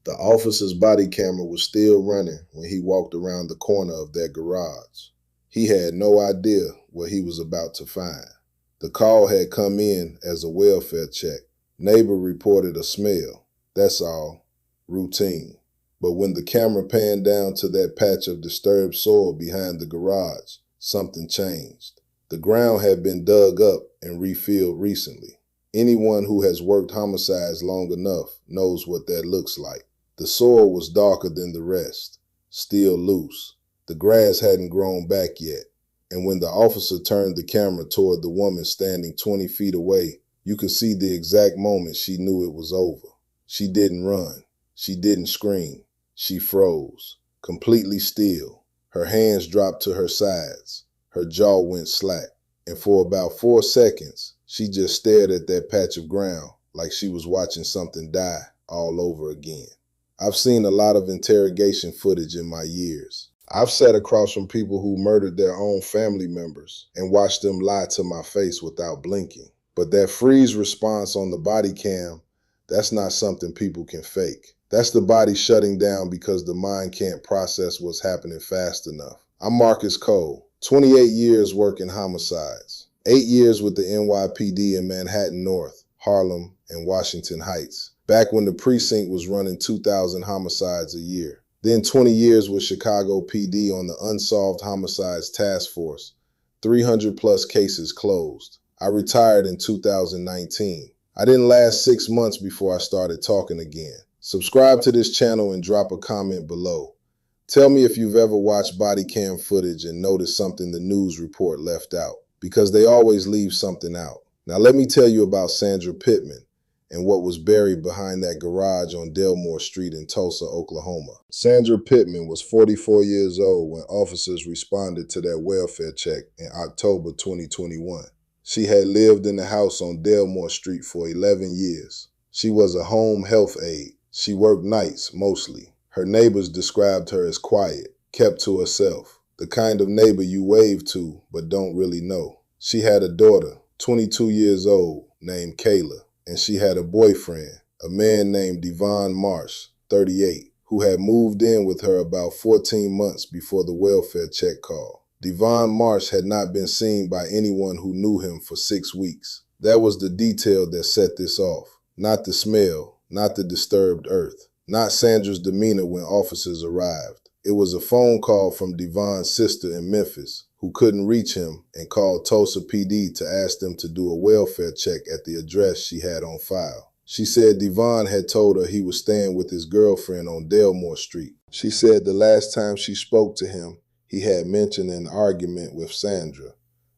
The officer's body camera was still running when he walked around the corner of their garage. He had no idea what he was about to find. The call had come in as a welfare check. Neighbor reported a smell. That's all. Routine. But when the camera panned down to that patch of disturbed soil behind the garage, something changed. The ground had been dug up and refilled recently. Anyone who has worked homicides long enough knows what that looks like. The soil was darker than the rest, still loose. The grass hadn't grown back yet. And when the officer turned the camera toward the woman standing 20 feet away, you could see the exact moment she knew it was over. She didn't run. She didn't scream. She froze, completely still. Her hands dropped to her sides. Her jaw went slack. And for about 4 seconds, she just stared at that patch of ground like she was watching something die all over again. I've seen a lot of interrogation footage in my years. I've sat across from people who murdered their own family members and watched them lie to my face without blinking. But that freeze response on the body cam, that's not something people can fake. That's the body shutting down because the mind can't process what's happening fast enough. I'm Marcus Cole, 28 years working homicides, 8 years with the NYPD in Manhattan North, Harlem, and Washington Heights, back when the precinct was running 2,000 homicides a year. Then 20 years with Chicago PD on the Unsolved Homicides Task Force, 300 plus cases closed. I retired in 2019. I didn't last 6 months before I started talking again. Subscribe to this channel and drop a comment below. Tell me if you've ever watched body cam footage and noticed something the news report left out, because they always leave something out. Now let me tell you about Sandra Pittman and what was buried behind that garage on Delmore Street in Tulsa, Oklahoma. Sandra Pittman was 44 years old when officers responded to that welfare check in October 2021. She had lived in the house on Delmore Street for 11 years. She was a home health aide. She worked nights mostly. Her neighbors described her as quiet, kept to herself, the kind of neighbor you wave to but don't really know. She had a daughter, 22 years old, named Kayla, and she had a boyfriend, a man named Devon Marsh, 38, who had moved in with her about 14 months before the welfare check call. Devon Marsh had not been seen by anyone who knew him for 6 weeks. That was the detail that set this off, not the smell, not the disturbed earth, not Sandra's demeanor when officers arrived. It was a phone call from Devon's sister in Memphis, who couldn't reach him and called Tulsa PD to ask them to do a welfare check at the address she had on file. She said Devon had told her he was staying with his girlfriend on Delmore Street. She said the last time she spoke to him, he had mentioned an argument with Sandra,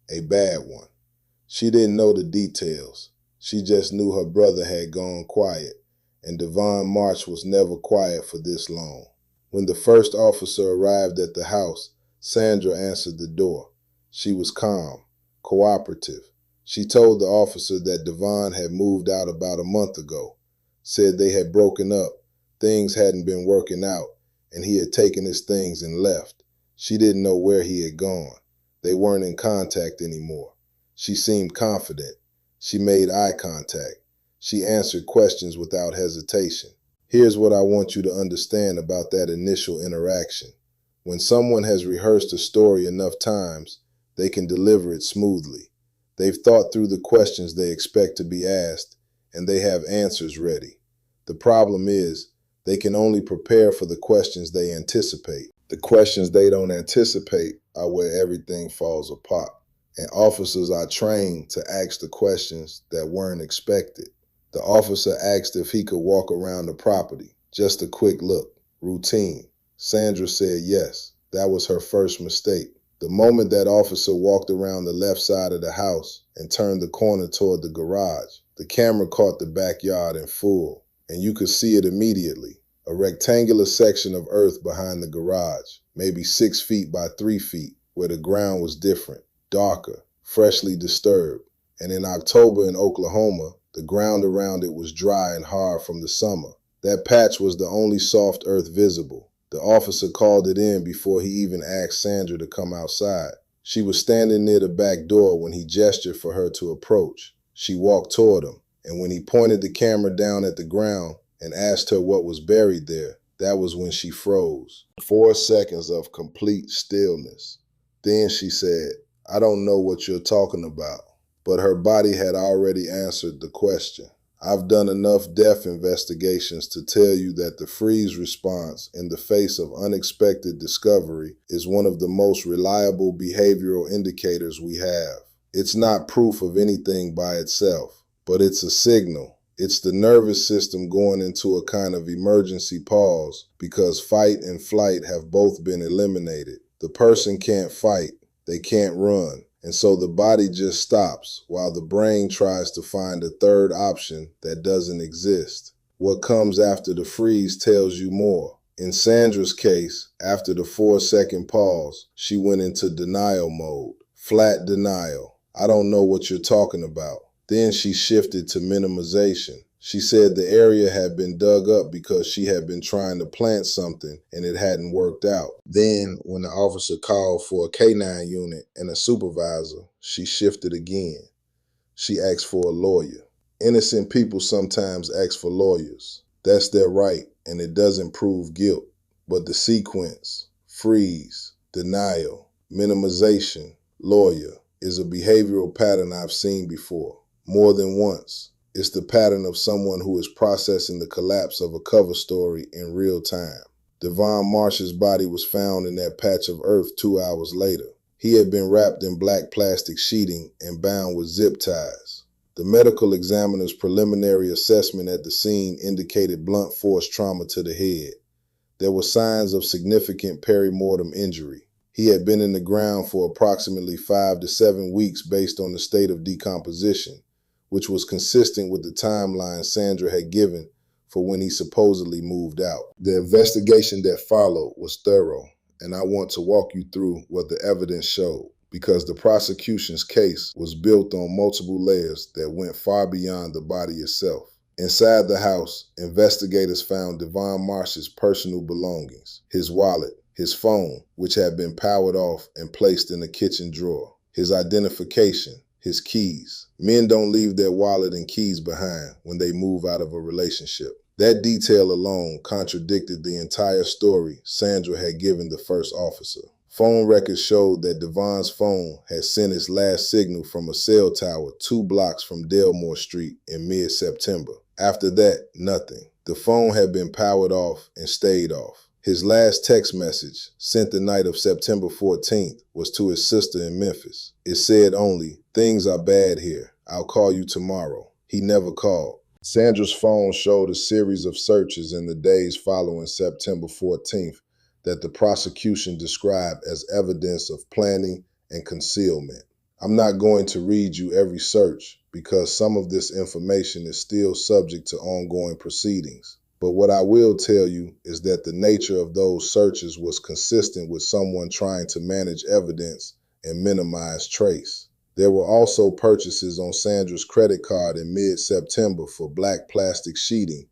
a bad one. She didn't know the details. She just knew her brother had gone quiet, and Devon Marsh was never quiet for this long. When the first officer arrived at the house, Sandra answered the door. She was calm, cooperative. She told the officer that Devon had moved out about a month ago, said they had broken up, things hadn't been working out, and he had taken his things and left. She didn't know where he had gone. They weren't in contact anymore. She seemed confident. She made eye contact. She answered questions without hesitation. Here's what I want you to understand about that initial interaction. When someone has rehearsed a story enough times, they can deliver it smoothly. They've thought through the questions they expect to be asked, and they have answers ready. The problem is, they can only prepare for the questions they anticipate. The questions they don't anticipate are where everything falls apart. And officers are trained to ask the questions that weren't expected. The officer asked if he could walk around the property. Just a quick look. Routine. Sandra said yes. That was her first mistake. The moment that officer walked around the left side of the house and turned the corner toward the garage, the camera caught the backyard in full, and you could see it immediately. A rectangular section of earth behind the garage, maybe 6 feet by 3 feet, where the ground was different, darker, freshly disturbed. And in October in Oklahoma, the ground around it was dry and hard from the summer. That patch was the only soft earth visible. The officer called it in before he even asked Sandra to come outside. She was standing near the back door when he gestured for her to approach. She walked toward him, and when he pointed the camera down at the ground and asked her what was buried there, that was when she froze. 4 seconds of complete stillness. Then she said, "I don't know what you're talking about." But her body had already answered the question. I've done enough death investigations to tell you that the freeze response in the face of unexpected discovery is one of the most reliable behavioral indicators we have. It's not proof of anything by itself, but it's a signal. It's the nervous system going into a kind of emergency pause because fight and flight have both been eliminated. The person can't fight, they can't run, and so the body just stops while the brain tries to find a third option that doesn't exist. What comes after the freeze tells you more. In Sandra's case, after the 4-second pause, she went into denial mode. Flat denial. I don't know what you're talking about. Then she shifted to minimization. She said the area had been dug up because she had been trying to plant something and it hadn't worked out. Then, when the officer called for a K-9 unit and a supervisor, she shifted again. She asked for a lawyer. Innocent people sometimes ask for lawyers. That's their right, and it doesn't prove guilt. But the sequence, freeze, denial, minimization, lawyer, is a behavioral pattern I've seen before, more than once. It's the pattern of someone who is processing the collapse of a cover story in real time. Devon Marsh's body was found in that patch of earth 2 hours later. He had been wrapped in black plastic sheeting and bound with zip ties. The medical examiner's preliminary assessment at the scene indicated blunt force trauma to the head. There were signs of significant perimortem injury. He had been in the ground for approximately 5 to 7 weeks based on the state of decomposition, which was consistent with the timeline Sandra had given for when he supposedly moved out. The investigation that followed was thorough, and I want to walk you through what the evidence showed, because the prosecution's case was built on multiple layers that went far beyond the body itself. Inside the house, investigators found Devon Marsh's personal belongings, his wallet, his phone, which had been powered off and placed in a kitchen drawer, his identification, his keys. Men don't leave their wallet and keys behind when they move out of a relationship. That detail alone contradicted the entire story Sandra had given the first officer. Phone records showed that Devon's phone had sent its last signal from a cell tower 2 blocks from Delmore Street in mid-September. After that, nothing. The phone had been powered off and stayed off. His last text message, sent the night of September 14th, was to his sister in Memphis. It said only, "Things are bad here. I'll call you tomorrow." He never called. Sandra's phone showed a series of searches in the days following September 14th that the prosecution described as evidence of planning and concealment. I'm not going to read you every search because some of this information is still subject to ongoing proceedings. But what I will tell you is that the nature of those searches was consistent with someone trying to manage evidence and minimize trace. There were also purchases on Sandra's credit card in mid-September for black plastic sheeting,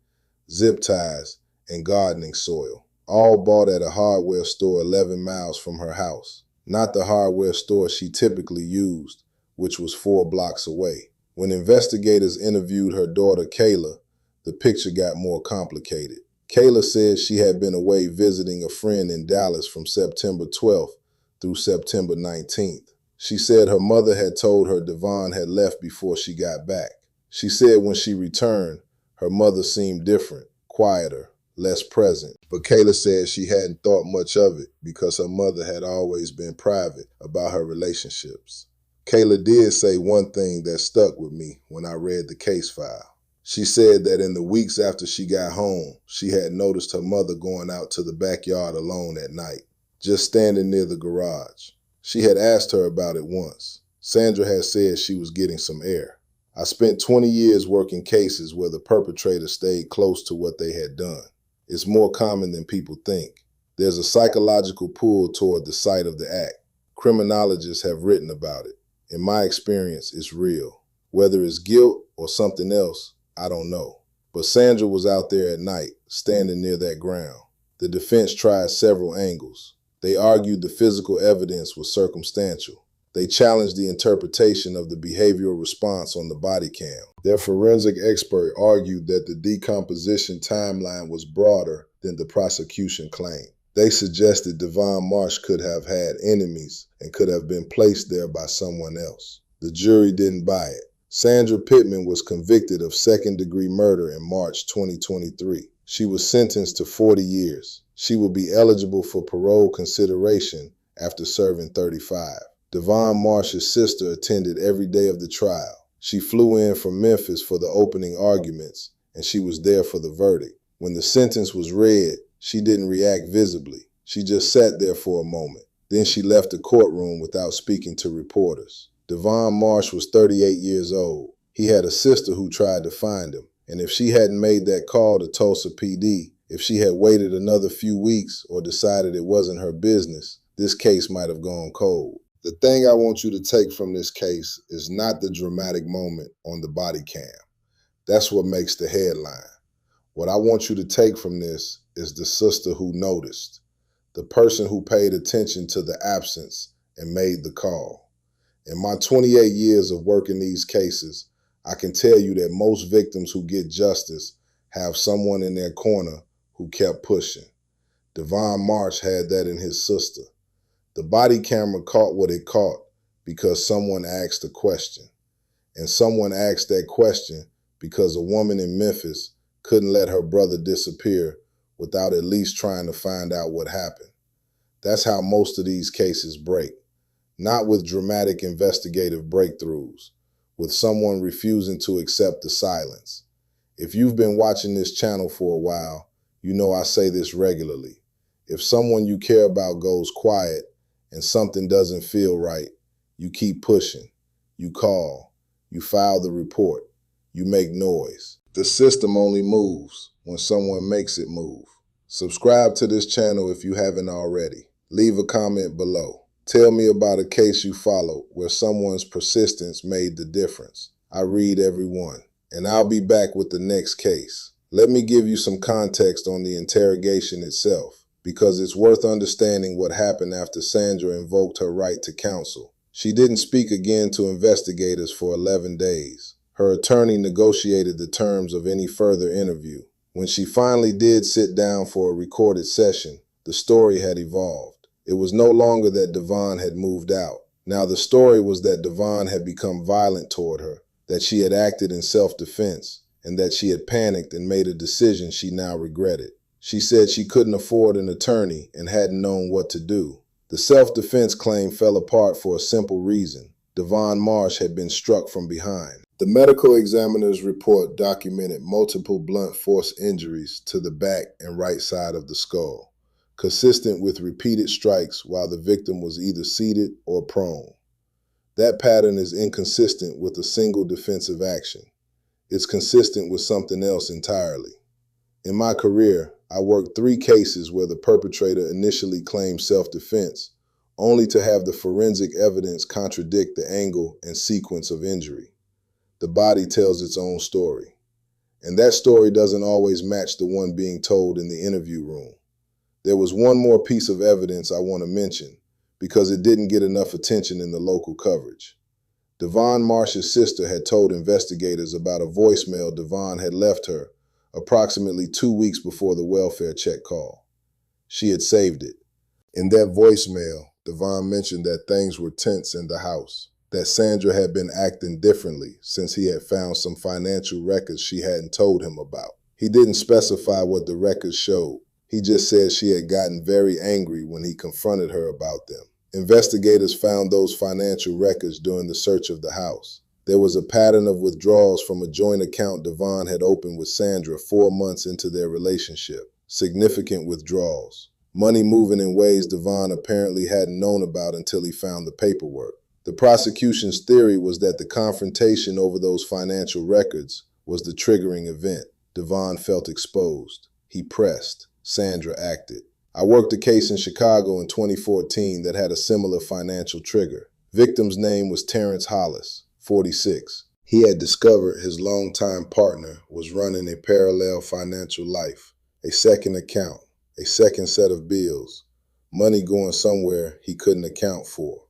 zip ties, and gardening soil, all bought at a hardware store 11 miles from her house. Not the hardware store she typically used, which was 4 blocks away. When investigators interviewed her daughter, Kayla, the picture got more complicated. Kayla said she had been away visiting a friend in Dallas from September 12th through September 19th. She said her mother had told her Devon had left before she got back. She said when she returned, her mother seemed different, quieter, less present. But Kayla said she hadn't thought much of it because her mother had always been private about her relationships. Kayla did say one thing that stuck with me when I read the case file. She said that in the weeks after she got home, she had noticed her mother going out to the backyard alone at night, just standing near the garage. She had asked her about it once. Sandra had said she was getting some air. I spent 20 years working cases where the perpetrator stayed close to what they had done. It's more common than people think. There's a psychological pull toward the site of the act. Criminologists have written about it. In my experience, it's real. Whether it's guilt or something else, I don't know. But Sandra was out there at night, standing near that ground. The defense tried several angles. They argued the physical evidence was circumstantial. They challenged the interpretation of the behavioral response on the body cam. Their forensic expert argued that the decomposition timeline was broader than the prosecution claimed. They suggested Devon Marsh could have had enemies and could have been placed there by someone else. The jury didn't buy it. Sandra Pittman was convicted of second-degree murder in March 2023. She was sentenced to 40 years. She will be eligible for parole consideration after serving 35. Devon Marsh's sister attended every day of the trial. She flew in from Memphis for the opening arguments, and she was there for the verdict. When the sentence was read, she didn't react visibly. She just sat there for a moment. Then she left the courtroom without speaking to reporters. Devon Marsh was 38 years old. He had a sister who tried to find him, and if she hadn't made that call to Tulsa PD, if she had waited another few weeks or decided it wasn't her business, this case might have gone cold. The thing I want you to take from this case is not the dramatic moment on the body cam. That's what makes the headline. What I want you to take from this is the sister who noticed, the person who paid attention to the absence and made the call. In my 28 years of working these cases, I can tell you that most victims who get justice have someone in their corner who kept pushing. Devon Marsh had that in his sister. The body camera caught what it caught because someone asked a question. And someone asked that question because a woman in Memphis couldn't let her brother disappear without at least trying to find out what happened. That's how most of these cases break. Not with dramatic investigative breakthroughs, with someone refusing to accept the silence. If you've been watching this channel for a while, you know I say this regularly. If someone you care about goes quiet and something doesn't feel right, you keep pushing, you call, you file the report, you make noise. The system only moves when someone makes it move. Subscribe to this channel if you haven't already. Leave a comment below. Tell me about a case you followed where someone's persistence made the difference. I read every one, and I'll be back with the next case. Let me give you some context on the interrogation itself, because it's worth understanding what happened after Sandra invoked her right to counsel. She didn't speak again to investigators for 11 days. Her attorney negotiated the terms of any further interview. When she finally did sit down for a recorded session, the story had evolved. It was no longer that Devon had moved out. Now the story was that Devon had become violent toward her, that she had acted in self-defense, and that she had panicked and made a decision she now regretted. She said she couldn't afford an attorney and hadn't known what to do. The self-defense claim fell apart for a simple reason. Devon Marsh had been struck from behind. The medical examiner's report documented multiple blunt force injuries to the back and right side of the skull, consistent with repeated strikes while the victim was either seated or prone. That pattern is inconsistent with a single defensive action. It's consistent with something else entirely. In my career, I worked 3 cases where the perpetrator initially claimed self-defense, only to have the forensic evidence contradict the angle and sequence of injury. The body tells its own story, and that story doesn't always match the one being told in the interview room. There was one more piece of evidence I want to mention, because it didn't get enough attention in the local coverage. Devon Marsh's sister had told investigators about a voicemail Devon had left her approximately 2 weeks before the welfare check call. She had saved it. In that voicemail, Devon mentioned that things were tense in the house, that Sandra had been acting differently since he had found some financial records she hadn't told him about. He didn't specify what the records showed. He just said she had gotten very angry when he confronted her about them. Investigators found those financial records during the search of the house. There was a pattern of withdrawals from a joint account Devon had opened with Sandra 4 months into their relationship. Significant withdrawals. Money moving in ways Devon apparently hadn't known about until he found the paperwork. The prosecution's theory was that the confrontation over those financial records was the triggering event. Devon felt exposed. He pressed. Sandra acted. I worked a case in Chicago in 2014 that had a similar financial trigger. Victim's name was Terrence Hollis, 46. He had discovered his longtime partner was running a parallel financial life, a second account, a second set of bills, money going somewhere he couldn't account for.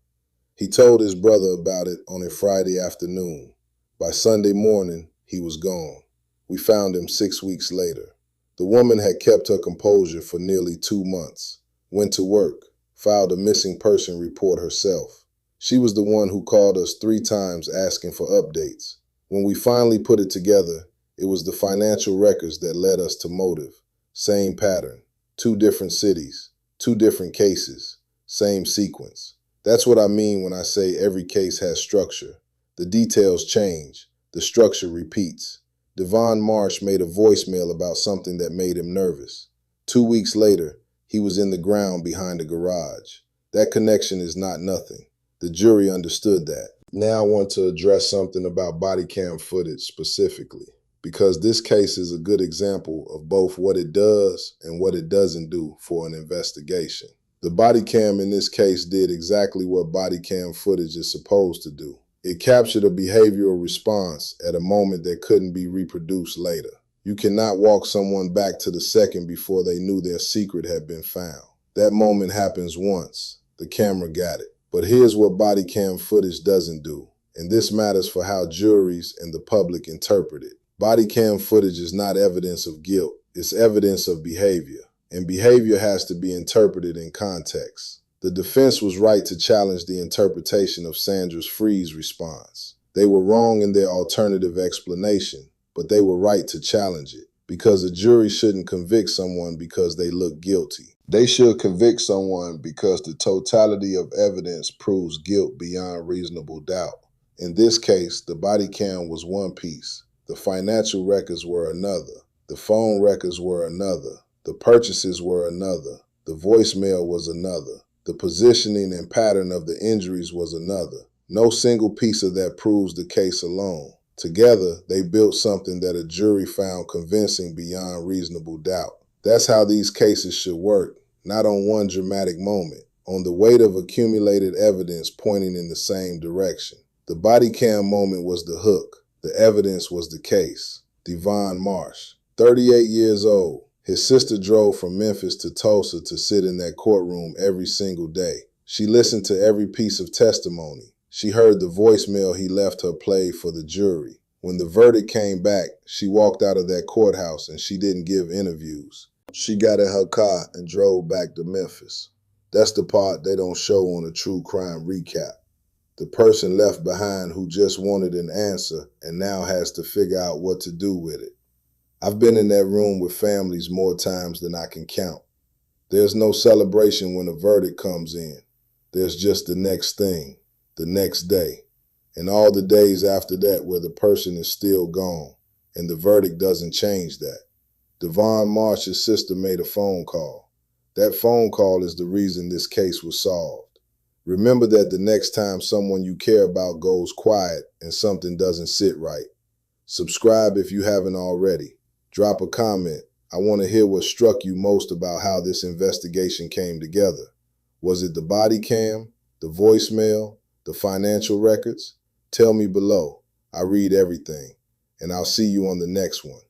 He told his brother about it on a Friday afternoon. By Sunday morning, he was gone. We found him 6 weeks later. The woman had kept her composure for nearly 2 months, went to work, filed a missing person report herself. She was the one who called us 3 times asking for updates. When we finally put it together, it was the financial records that led us to motive. Same pattern, 2 different cities, 2 different cases, same sequence. That's what I mean when I say every case has structure. The details change, the structure repeats. Devon Marsh made a voicemail about something that made him nervous. 2 weeks later, he was in the ground behind a garage. That connection is not nothing. The jury understood that. Now I want to address something about body cam footage specifically, because this case is a good example of both what it does and what it doesn't do for an investigation. The body cam in this case did exactly what body cam footage is supposed to do. It captured a behavioral response at a moment that couldn't be reproduced later. You cannot walk someone back to the second before they knew their secret had been found. That moment happens once. The camera got it. But here's what body cam footage doesn't do, and this matters for how juries and the public interpret it. Body cam footage is not evidence of guilt. It's evidence of behavior, and behavior has to be interpreted in context. The defense was right to challenge the interpretation of Sandra's freeze response. They were wrong in their alternative explanation, but they were right to challenge it, because a jury shouldn't convict someone because they look guilty. They should convict someone because the totality of evidence proves guilt beyond reasonable doubt. In this case, the body cam was one piece. The financial records were another. The phone records were another. The purchases were another. The voicemail was another. The positioning and pattern of the injuries was another. No single piece of that proves the case alone. Together, they built something that a jury found convincing beyond reasonable doubt. That's how these cases should work, not on one dramatic moment, on the weight of accumulated evidence pointing in the same direction. The body cam moment was the hook. The evidence was the case. Devon Marsh, 38 years old. His sister drove from Memphis to Tulsa to sit in that courtroom every single day. She listened to every piece of testimony. She heard the voicemail he left her played for the jury. When the verdict came back, she walked out of that courthouse and she didn't give interviews. She got in her car and drove back to Memphis. That's the part they don't show on a true crime recap. The person left behind who just wanted an answer and now has to figure out what to do with it. I've been in that room with families more times than I can count. There's no celebration when a verdict comes in. There's just the next thing, the next day, and all the days after that where the person is still gone, and the verdict doesn't change that. Devon Marsh's sister made a phone call. That phone call is the reason this case was solved. Remember that the next time someone you care about goes quiet and something doesn't sit right. Subscribe if you haven't already. Drop a comment. I want to hear what struck you most about how this investigation came together. Was it the body cam, the voicemail, the financial records? Tell me below. I read everything, and I'll see you on the next one.